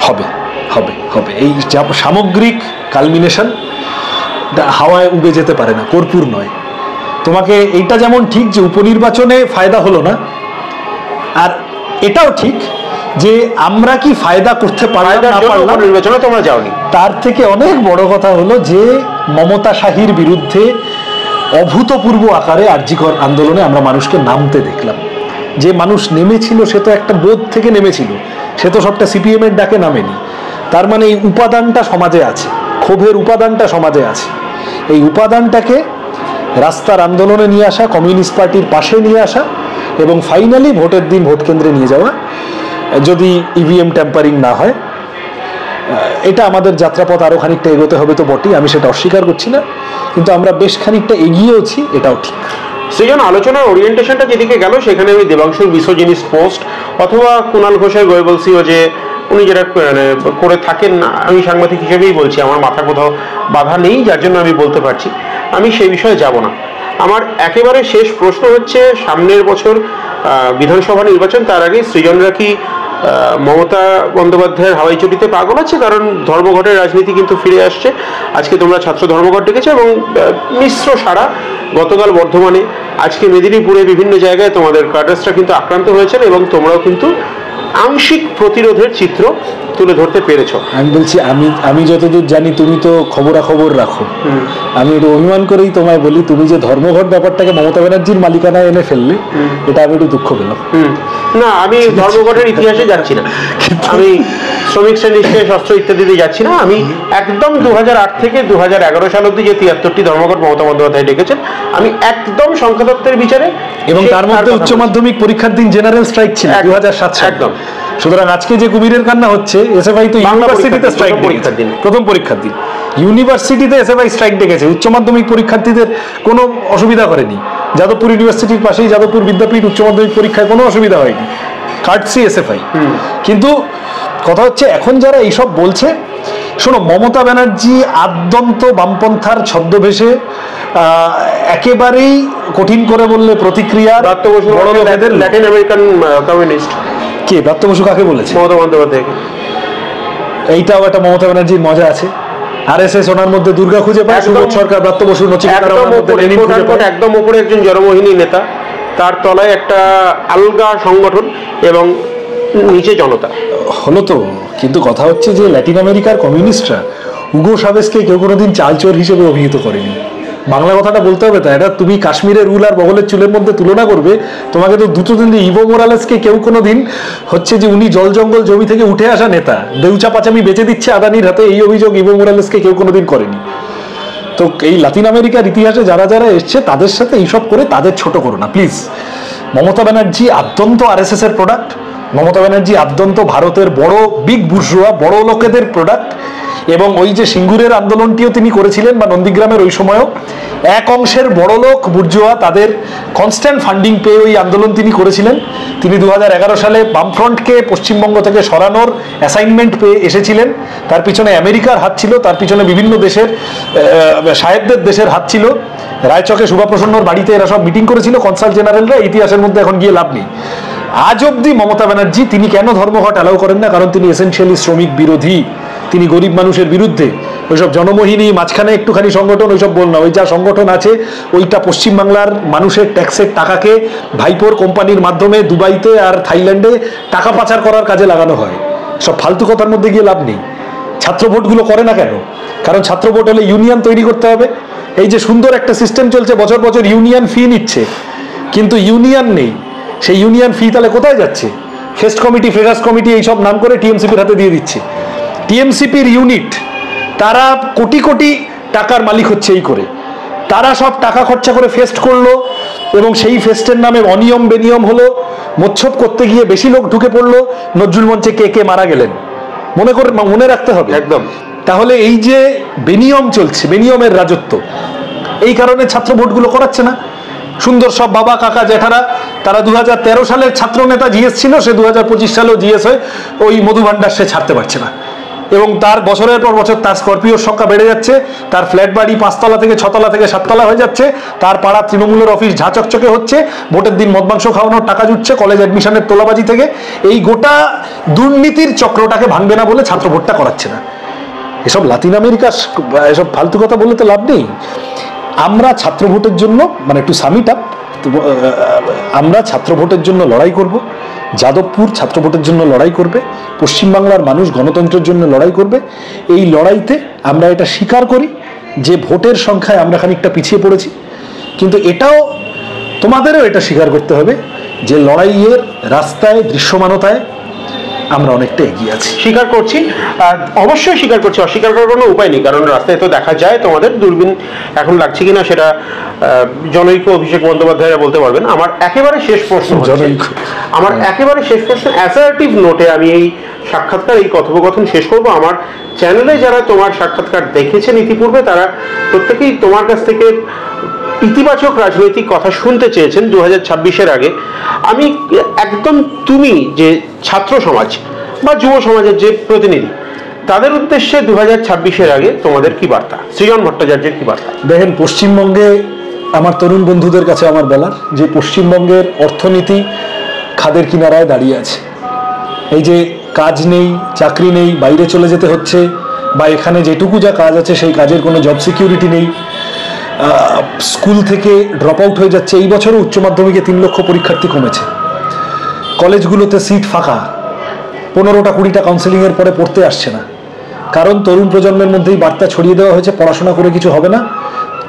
হবে হবে হবে এই সামগ্রিক কালমিনেশন হাওয়ায় উবে যেতে পারে না, কর্পূর নয়। তোমাকে এইটা যেমন ঠিক যে উপনির্বাচনে ফায়দা হলো না, আর এটাও ঠিক যে আমরা কি ফায়দা করতে পারলাম নির্বাচনে তোমরা যাওনি। তার থেকে অনেক বড় কথা হলো যে মমতা শাহীর বিরুদ্ধে অভূতপূর্ব আকারে আরজিকর আন্দোলনে আমরা মানুষকে নামতে দেখলাম। যে মানুষ নেমেছিল সে তো একটা বোধ থেকে নেমেছিল, সে তো সবটা সিপিএম এর ডাকে নামেনি। তার মানে এই উপাদানটা সমাজে আছে, ক্ষোভের উপাদানটা সমাজে আছে। এই উপাদানটাকে রাস্তার আন্দোলনে নিয়ে আসা, কমিউনিস্ট পার্টির পাশে নিয়ে আসা এবং ফাইনালি ভোটের দিন ভোট কেন্দ্রে নিয়ে যাওয়া, যদি ইভিএম ট্যাম্পারিং না হয়, এটা আমাদের যাত্রাপথ আরো খানিকটা এগোতে হবে তো বটেই, আমি সেটা অস্বীকার করছি না, কিন্তু আমরা বেশ খানিকটা এগিয়েওছি, এটাও ঠিক। সেজন্য আলোচনার ওরিয়েন্টেশনটা যেদিকে গেল সেখানে আমি দেবাংশুর মিসোজিনিস্ট পোস্ট অথবা কুণাল ঘোষের গোয়েবলসিও যে উনি যেটা করে থাকেন, আমি সাংবাদিক হিসেবেই বলছি, আমার মাথা কোথাও বাধা নেই, যার জন্য আমি বলতে পারছি, আমি সেই বিষয়ে যাব না। আমার একেবারে শেষ প্রশ্ন হচ্ছে, সামনের বছর বিধানসভা নির্বাচন, তার আগে সৃজনরা কি মমতা বন্দ্যোপাধ্যায়ের হাওয়াই চটিতে পাগল আছে? কারণ ধর্মঘটের রাজনীতি কিন্তু ফিরে আসছে। আজকে তোমরা ছাত্র ধর্মঘট ডেকেছো এবং মিশ্র সারা, গতকাল বর্ধমানে, আজকে মেদিনীপুরে বিভিন্ন জায়গায় তোমাদের কাডার্সরা কিন্তু আক্রান্ত হয়েছেন এবং তোমরাও কিন্তু আংশিক প্রতিরোধের চিত্র তুলে ধরতে পেরেছ। আমি বলছি, আমি যতদূর জানি তুমি তো খবরাখবর রাখো, আমি একটু অভিমান করেই তোমায় বলি, তুমি যে ধর্মঘট ব্যাপারটাকে মমতা ব্যানার্জির মালিকানায় এনে ফেললে, এটা আমি একটু দুঃখ পেলাম। না, আমি ধর্মঘটের ইতিহাসে যাচ্ছি না, আমি শ্রমিক শ্রেণী শস্ত্র ইত্যাদিতে যাচ্ছি না। আমি একদম 2008 থেকে 2011 সাল অব্দি যে 73টি ধর্মঘট মমতা বন্দ্যোপাধ্যায় ডেকেছেন, আমি একদম সংখ্যাতত্ত্বের বিচারে, এবং তার মধ্যে উচ্চ মাধ্যমিক পরীক্ষার দিন জেনারেল স্ট্রাইক ছিল 2007 সালে। একদম। সুতরাং আজকে যে কুমিরের কান্না হচ্ছে, এসএফআই তো ইউনিভার্সিটিতে স্ট্রাইক পরীক্ষার দিন, প্রথম পরীক্ষার দিন ইউনিভার্সিটিতে এসএফআই স্ট্রাইক ডেকেছে, উচ্চ মাধ্যমিক পরীক্ষার্থীদের কোনো অসুবিধা করেনি। যাদবপুর ইউনিভার্সিটির পাশেই যাদবপুর বিদ্যাপীঠ, উচ্চ মাধ্যমিক পরীক্ষায় কোনো অসুবিধা হয়নি, কার্টসি এসএফআই। কিন্তু কথা হচ্ছে, এখন যারা এইসব বলছে, শোনো, মমতা ব্যানার্জি আদ্যন্ত বামপন্থার ছদ্মবেশে, একেবারেই কঠিন করে বললে প্রতিক্রিয়া, বড় লোকেদের ল্যাটিন আমেরিকান কমিউনিস্ট। কে ব্রাত্য বসু কাকে বলেছে? মমতা বন্দ্যোপাধ্যায়কে। এইটাও একটা মমতা ব্যানার্জির মজা আছে। আরএসএস ওনার মধ্যে দুর্গা খুঁজে পায়, সুবোধ সরকার ব্রাত্য বসু একদম উপরে একজন জনমোহিনী নেতা, তার তলায় একটা আলগা সংগঠন এবং নিচে জনতা। হলো তো, কিন্তু কথা হচ্ছে যে ল্যাটিন আমেরিকার কমিউনিস্টরা হুগো চাভেজকে কেউ কোনোদিন চালচোর হিসেবে অভিহিত করেনি। বাংলা কথাটা বলতে হবে তাই, এটা তুমি কাশ্মীরের রুল আর বগলের চুলের মধ্যে তুলনা করবে, তোমাকে তো দুটো দিন ইভো মোরালেসকে কেউ কোনোদিন হচ্ছে যে উনি জল জঙ্গল জমি থেকে উঠে আসা নেতা, দেউচা পাচামি বেঁচে দিচ্ছে আদানির হাতে, এই অভিযোগ ইভো মোরালেসকে কেউ কোনোদিন করেনি। তো এই লাতিন আমেরিকার ইতিহাসে যারা যারা এসছে তাদের সাথে এইসব করে তাদের ছোট করো না প্লিজ। মমতা ব্যানার্জি আদ্যন্ত আরএসএস এর প্রোডাক্ট, মমতা ব্যানার্জি আদ্যন্ত ভারতের বড় বিগ বুর্জোয়া, বড় লোকেদের প্রোডাক্ট। এবং ওই যে সিঙ্গুরের আন্দোলনটিও তিনি করেছিলেন, বা নন্দীগ্রামের ওই সময়ও এক অংশের বড় লোক বুর্জোয়া তাদের কনস্ট্যান্ট ফান্ডিং পেয়ে ওই আন্দোলন তিনি করেছিলেন। তিনি 2011 সালে বামফ্রন্টকে পশ্চিমবঙ্গ থেকে সরানোর অ্যাসাইনমেন্ট পেয়ে এসেছিলেন। তার পিছনে আমেরিকার হাত ছিল, তার পিছনে বিভিন্ন দেশের সাহেবদের দেশের হাত ছিল। রায়চকে শুভাপ্রসন্নর বাড়িতে এরা সব মিটিং করেছিল কনসাল জেনারেলরা, ইতিহাসের মধ্যে এখন গিয়ে লাভ নেই। আজ অব্দি মমতা ব্যানার্জি তিনি কেন ধর্মঘট অ্যালাউ করেন না? কারণ তিনি এসেনশিয়ালি শ্রমিক বিরোধী, তিনি গরিব মানুষের বিরুদ্ধে। ওইসব জনমোহিনী মাঝখানে একটুখানি সংগঠন, ওইসব বল না, ওই যা সংগঠন আছে ওইটা পশ্চিমবাংলার মানুষের ট্যাক্সের টাকাকে ভাইপোর কোম্পানির মাধ্যমে দুবাইতে আর থাইল্যান্ডে টাকা পাচার করার কাজে লাগানো হয়। সব ফালতু কথার মধ্যে গিয়ে লাভ নেই। ছাত্র ভোটগুলো করে না কেন? কারণ ছাত্র ভোট হলে ইউনিয়ন তৈরি করতে হবে। এই যে সুন্দর একটা সিস্টেম চলছে, বছর বছর ইউনিয়ন ফি নিচ্ছে, কিন্তু ইউনিয়ন নেই। সেই ইউনিয়ন ফি তাহলে কোথায় যাচ্ছে? ফেস্ট কমিটি, ফ্রেশার্স কমিটি এইসব নাম করে টিএমসিপির হাতে দিয়ে দিচ্ছে। টিএমসিপির ইউনিট তারা কোটি কোটি টাকার মালিক হচ্ছে এই করে, তারা সব টাকা খরচা করে ফেস্ট করলো এবং সেই ফেস্টের নামে অনিয়ম বেনিয়ম হলো। মোচ্ছব করতে গিয়ে বেশি লোক ঢুকে পড়লো, নজরুল মঞ্চে কে মারা গেলেন, মনে রাখতে হবে একদম। তাহলে এই যে বেনিয়ম চলছে, বেনিয়মের রাজত্ব, এই কারণে ছাত্র ভোটগুলো করাচ্ছে না। সুন্দর সব বাবা কাকা জেঠারা, তারা 2013 সালের ছাত্র নেতা জিএস ছিল, সে 2025 সালেও জিএস হয়ে ওই মধুভাণ্ডার সে ছাড়তে পারছে না, এবং তার বছরের পর বছর তার স্করপিওর সংখ্যা বেড়ে যাচ্ছে, তার ফ্ল্যাট বাড়ি 5 তলা থেকে 6 তলা থেকে 7 তলা হয়ে যাচ্ছে, তার পাড়া তৃণমূলের অফিস ঝাঁচকচকে হচ্ছে, ভোটের দিন মদমাংস খাওয়ানোর টাকা জুটছে কলেজ অ্যাডমিশনের তোলাবাজি থেকে। এই গোটা দুর্নীতির চক্রটাকে ভাঙবে না বলে ছাত্র ভোটটা করাচ্ছে না। এসব লাতিন আমেরিকা এসব ফালতু কথা বলে তো লাভ নেই। আমরা ছাত্র ভোটের জন্য, মানে একটু সামিট আপ, আমরা ছাত্র ভোটের জন্য লড়াই করব, যাদবপুর ছাত্র ভোটের জন্য লড়াই করবে, পশ্চিমবাংলার মানুষ গণতন্ত্রের জন্য লড়াই করবে। এই লড়াইতে আমরা এটা স্বীকার করি যে ভোটের সংখ্যায় আমরা খানিকটা পিছিয়ে পড়েছি, কিন্তু এটাও তোমাদেরও এটা স্বীকার করতে হবে যে লড়াইয়ের রাস্তায় দৃশ্যমানতায় আমরা অনেকটা এগিয়ে আছি। স্বীকার করছি, অবশ্যই স্বীকার করছি, অস্বীকার করার কোনো উপায় নেই, কারণ রাস্তায় তো দেখা যায় তোমাদের দূরবীন এখন লাগছে কিনা সেটা জনৈক অভিষেক বন্দ্যোপাধ্যায়রা বলতে পারবেন। আমার একেবারে শেষ প্রশ্ন, অ্যাসার্টিভ নোটে আমি এই সাক্ষাৎকার, এই কথোপকথন শেষ করব। আমার চ্যানেলে যারা তোমার সাক্ষাৎকার দেখেছেন ইতিপূর্বে, তারা প্রত্যেকেই তোমার কাছ থেকে ইতিবাচক রাজনৈতিক কথা শুনতে চেয়েছেন 2026-এর আগে। আমি একদম, তুমি যে ছাত্র সমাজ বা যুব সমাজের যে প্রতিনিধি, তাদের উদ্দেশ্যে 2026-এর আগে তোমাদের কি বার্তা, সৃজন ভট্টাচার্যের কি বার্তা? দেখেন, পশ্চিমবঙ্গে আমার তরুণ বন্ধুদের কাছে আমার বলার যে পশ্চিমবঙ্গের অর্থনীতি খাদের কিনারায় দাঁড়িয়ে আছে। এই যে কাজ নেই, চাকরি নেই, বাইরে চলে যেতে হচ্ছে, বা এখানে যেটুকু যা কাজ আছে সেই কাজের কোনো জব সিকিউরিটি নেই, স্কুল থেকে ড্রপ আউট হয়ে যাচ্ছে। এই বছরও উচ্চ মাধ্যমিকে 3 লক্ষ পরীক্ষার্থী কমেছে, কলেজগুলোতে সিট ফাঁকা, 15টা 20টা কাউন্সেলিংয়ের পরে পড়তে আসছে না, কারণ তরুণ প্রজন্মের মধ্যেই বার্তা ছড়িয়ে দেওয়া হয়েছে পড়াশোনা করে কিছু হবে না,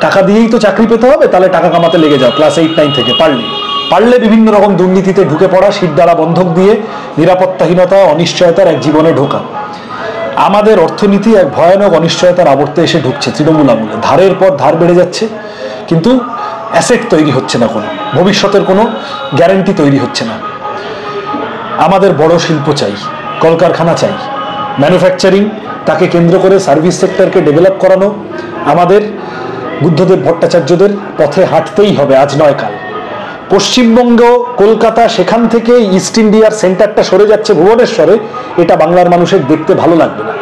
টাকা দিয়েই তো চাকরি পেতে হবে, তাহলে টাকা কামাতে লেগে যাও ক্লাস 8-9 থেকে, পারলে বিভিন্ন রকম দুর্নীতিতে ঢুকে পড়া, সিট দ্বারা বন্ধক দিয়ে নিরাপত্তাহীনতা, অনিশ্চয়তার এক জীবনে ঢোকা। আমাদের অর্থনীতি এক ভয়ানক অনিশ্চয়তার আবর্তে এসে ঢুকছে তৃণমূল আমলে। ধারের পর ধার বেড়ে যাচ্ছে, কিন্তু অ্যাসেট তৈরি হচ্ছে না, কোনো ভবিষ্যতের কোনো গ্যারান্টি তৈরি হচ্ছে না। আমাদের বড় শিল্প চাই, কলকারখানা চাই, ম্যানুফ্যাকচারিং, তাকে কেন্দ্র করে সার্ভিস সেক্টরকে ডেভেলপ করানো আমাদের বুদ্ধদেব ভট্টাচার্যদের পথে হাঁটতেই হবে, আজ নয় কাল। পশ্চিমবঙ্গ, কলকাতা, সেখান থেকে ইস্ট ইন্ডিয়ার সেন্টারটা সরে যাচ্ছে ভুবনেশ্বরে, এটা বাংলার মানুষের দেখতে ভালো লাগবে না।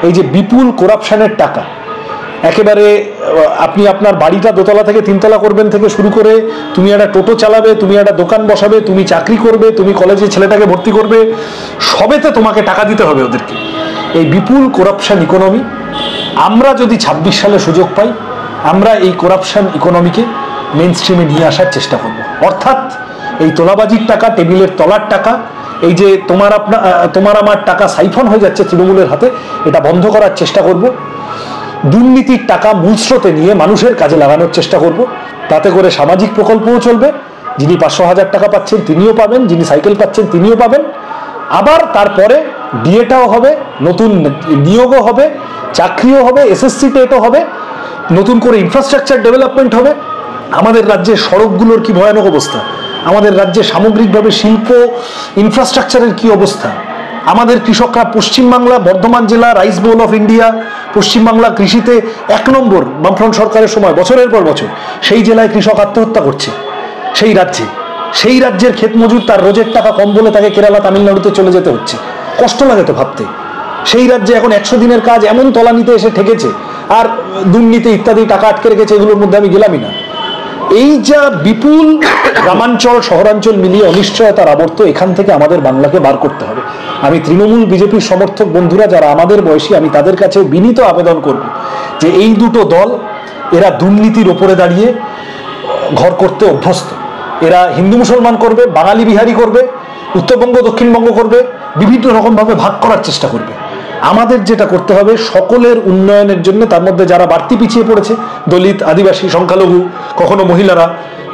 এই যে বিপুল করাপশনের টাকা, একেবারে আপনি আপনার বাড়িটা 2 তলা থেকে 3 তলা করবেন থেকে শুরু করে, তুমি একটা টোটো চালাবে, তুমি একটা দোকান বসাবে, তুমি চাকরি করবে, তুমি কলেজে ছেলেটাকে ভর্তি করবে, সবেতে তোমাকে টাকা দিতে হবে ওদেরকে। এই বিপুল করাপশন ইকোনমি, আমরা যদি 26 সালে সুযোগ পাই, আমরা এই করাপশন ইকোনমিকে মেইন স্ট্রিমে নিয়ে আসার চেষ্টা করব। অর্থাৎ এই তোলাবাজির টাকা, টেবিলের তলার টাকা, এই যে তোমার আমার টাকা সাইফন হয়ে যাচ্ছে তৃণমূলের হাতে, এটা বন্ধ করার চেষ্টা করব। দুর্নীতির টাকা মূল স্রোতে নিয়ে মানুষের কাজে লাগানোর চেষ্টা করব। তাতে করে সামাজিক প্রকল্পও চলবে, যিনি 500,000 টাকা পাচ্ছেন তিনিও পাবেন, যিনি সাইকেল পাচ্ছেন তিনিও পাবেন। আবার তারপরে ডিএটাও হবে, নতুন নিয়োগও হবে, চাকরিও হবে, এসএসসি টেটও হবে, নতুন করে ইনফ্রাস্ট্রাকচার ডেভেলপমেন্ট হবে। আমাদের রাজ্যের সড়কগুলোর কি ভয়ানক অবস্থা, আমাদের রাজ্যে সামগ্রিকভাবে শিল্প ইনফ্রাস্ট্রাকচারের কি অবস্থা। আমাদের কৃষকরা, পশ্চিমবাংলা, বর্ধমান জেলা rice bowl of India, Paschimbanga কৃষিতে 1 নম্বর বামফ্রন্ট সরকারের সময়, বছরের পর বছর সেই জেলায় কৃষক আত্মহত্যা করছে। সেই রাজ্যের ক্ষেত মজুর, তার রোজের টাকা কম বলে তাকে কেরালা, তামিলনাড়ুতে চলে যেতে হচ্ছে। কষ্ট লাগে তো ভাবতে। সেই রাজ্যে এখন 100 দিনের কাজ এমন তলানিতে এসে ঠেকেছে, আর দুর্নীতি ইত্যাদি টাকা আটকে রেখেছে, এগুলোর মধ্যে আমি গেলামই না। এই যা বিপুল গ্রামাঞ্চল শহরাঞ্চল মিলিয়ে অনিশ্চয়তার আবর্ত, এখান থেকে আমাদের বাংলাকে বার করতে হবে। আমি তৃণমূল বিজেপির সমর্থক বন্ধুরা যারা আমাদের বয়সী, আমি তাদের কাছে বিনীত আবেদন করব যে এই দুটো দল, এরা দুর্নীতির ওপরে দাঁড়িয়ে ঘর করতে অভ্যস্ত। এরা হিন্দু মুসলমান করবে, বাঙালি বিহারি করবে, উত্তরবঙ্গ দক্ষিণবঙ্গ করবে, বিভিন্ন রকমভাবে ভাগ করার চেষ্টা করবে। আমাদের যেটা করতে হবে সকলের উন্নয়নের জন্য, তার মধ্যে যারা বাড়তি পিছিয়ে পড়েছে, দলিত, আদিবাসী, সংখ্যালঘু, কখনো মহিলারা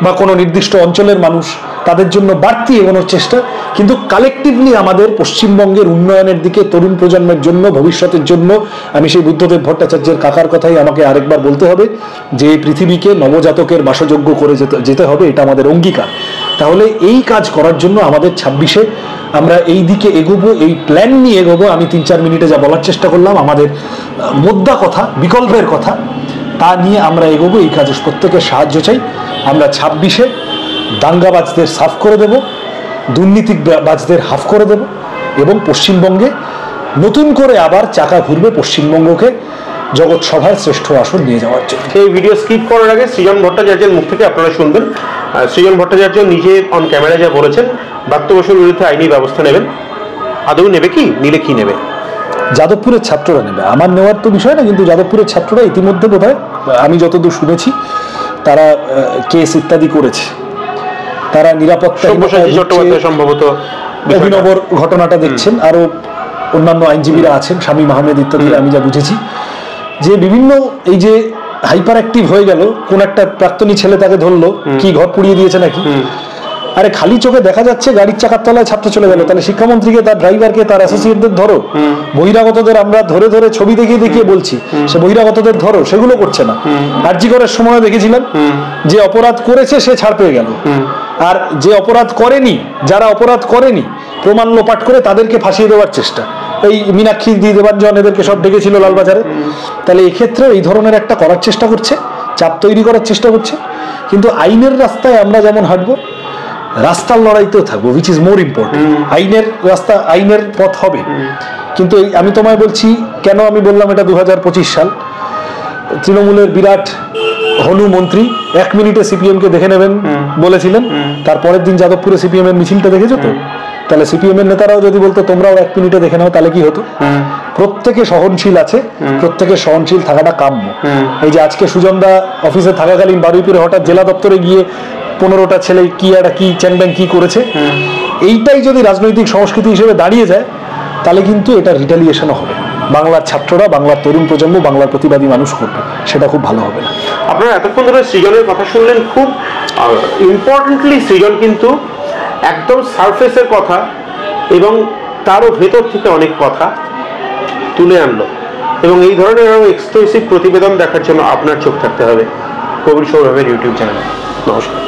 বা কোনো নির্দিষ্ট অঞ্চলের মানুষ, তাদের জন্য বাড়তি এগোনোর চেষ্টা। কিন্তু কালেকটিভলি আমাদের পশ্চিমবঙ্গের উন্নয়নের দিকে, তরুণ প্রজন্মের জন্য, ভবিষ্যতের জন্য, আমি সেই বুদ্ধদেব ভট্টাচার্যের কাকার কথাই আমাকে আরেকবার বলতে হবে যে পৃথিবীকে নবজাতকের বাসযোগ্য করে যেতে হবে, এটা আমাদের অঙ্গীকার। তাহলে এই কাজ করার জন্য আমাদের 26-এ আমরা এই দিকে এগোবো, এই প্ল্যান নিয়ে এগোবো। আমি 3-4 মিনিটে যা বলার চেষ্টা করলাম, আমাদের মোদ্দা কথা, বিকল্পের কথা, তা নিয়ে আমরা এগোবো, এই কাজে প্রত্যেকের সাহায্য চাই। আমরা 26-এ দাঙ্গাবাজদের সাফ করে দেব, দুর্নীতিবাজদের হাফ করে দেব, এবং পশ্চিমবঙ্গে নতুন করে আবার চাকা ঘুরবে পশ্চিমবঙ্গকে জগৎ সভায় শ্রেষ্ঠ আসন নিয়ে যাওয়ার জন্য। এই ভিডিও স্কিপ করার আগে সৃজন ভট্টাচার্যের মুখ থেকে আপনারা শুনবেন। সৃজন ভট্টাচার্য নিজে অন ক্যামেরা যা বলেছেন, ব্রাত্য বসুর বিরুদ্ধে আইনি ব্যবস্থা নেবেন। আদৌ নেবে কি? নিলে কি নেবে? যাদবপুরের ছাত্ররা নেবে, আমার নেওয়ার তো বিষয় না, কিন্তু যাদবপুরের ছাত্ররা ইতিমধ্যে বোধহয়, আমি যতদূর শুনেছি, তারা কেস ইত্যাদি করেছে। তারা নিরাপত্তা সম্ভবত অভিনবর ঘটনাটা দেখছেন, আরো অন্যান্য আইনজীবীরা আছেন, শামীম আহমেদ ইত্যাদি। আমি যা বুঝেছি যে বিভিন্ন এই যে হাইপার অ্যাক্টিভ হয়ে গেল, কোন একটা প্রাক্তনী ছেলে তাকে ধরলো, কি ঘর পুড়িয়ে দিয়েছে নাকি, আরে খালি চোখে দেখা যাচ্ছে গাড়ির চাকার তলায় ছাত্র চলে গেল, তাহলে শিক্ষামন্ত্রীকে, তার ড্রাইভারকে, তার অ্যাসোসিয়েটদের ধরো। বহিরাগতদের আমরা ধরে ধরে ছবি দেখিয়ে দেখিয়ে বলছি সে বহিরাগতদের ধরো, সেগুলো করছে না। আরজি করার সময় দেখেছিলাম যে অপরাধ করেছে সে ছাড় পেয়ে গেল, আর যে অপরাধ করেনি, যারা অপরাধ করেনি প্রমাণ লোপাট করে তাদেরকে ফাঁসিয়ে দেওয়ার চেষ্টা। এই মীনাক্ষী দেবাঞ্জন এদেরকে সব ডেকেছিল লালবাজারে। তাহলে এক্ষেত্রে এই ধরনের একটা করার চেষ্টা করছে, চাপ তৈরি করার চেষ্টা করছে। কিন্তু আইনের রাস্তায় আমরা যেমন হাঁটবো, রাস্তার লড়াইতেও থাকবো, উইচ ইজ মোর ইম্পর্টেন্ট। আইনের রাস্তা, আইনের পথ হবে। কিন্তু আমি তোমায় বলছি, কেন আমি বললাম এটা 2025 সাল, তৃণমূলের বিরাট হনু মন্ত্রী 1 মিনিটে সিপিএম কে দেখে নেবেন বলেছিলেন, তারপরের দিন যাদবপুরে সিপিএম এর মিছিলটা দেখেছো তো? তাহলে সিপিএম এর নেতারাও যদি বলতো তোমরাও 1 মিনিটে দেখে নাও, তাহলে কি হতো? প্রত্যেকে সহনশীল আছে, প্রত্যেকে সহনশীল থাকাটা কাম্য। এই যে আজকে সুজনদা অফিসে থাকাকালীন বারুইপুরে হঠাৎ জেলা দপ্তরে গিয়ে 15টা ছেলে কি একটা কি চ্যাংব্যাং কি করেছে, এইটাই যদি রাজনৈতিক সংস্কৃতি হিসেবে দাঁড়িয়ে যায়, তাহলে কিন্তু এটা রিটালিয়েশনও হবে। বাংলার ছাত্ররা, বাংলার তরুণ প্রজন্ম, বাংলার প্রতিবাদী মানুষ করবে, সেটা খুব ভালো হবে না। আপনারা এতক্ষণ ধরে সৃজনের কথা শুনলেন। খুব ইম্পর্টেন্টলি সৃজন কিন্তু একদম সারফেসের কথা এবং তারও ভেতর থেকে অনেক কথা তুলে আনলো। এবং এই ধরনের আরো এক্সক্লুসিভ প্রতিবেদন দেখার জন্য আপনার চোখ থাকতে হবে কবির সৌরভের ইউটিউব চ্যানেলে। নমস্কার।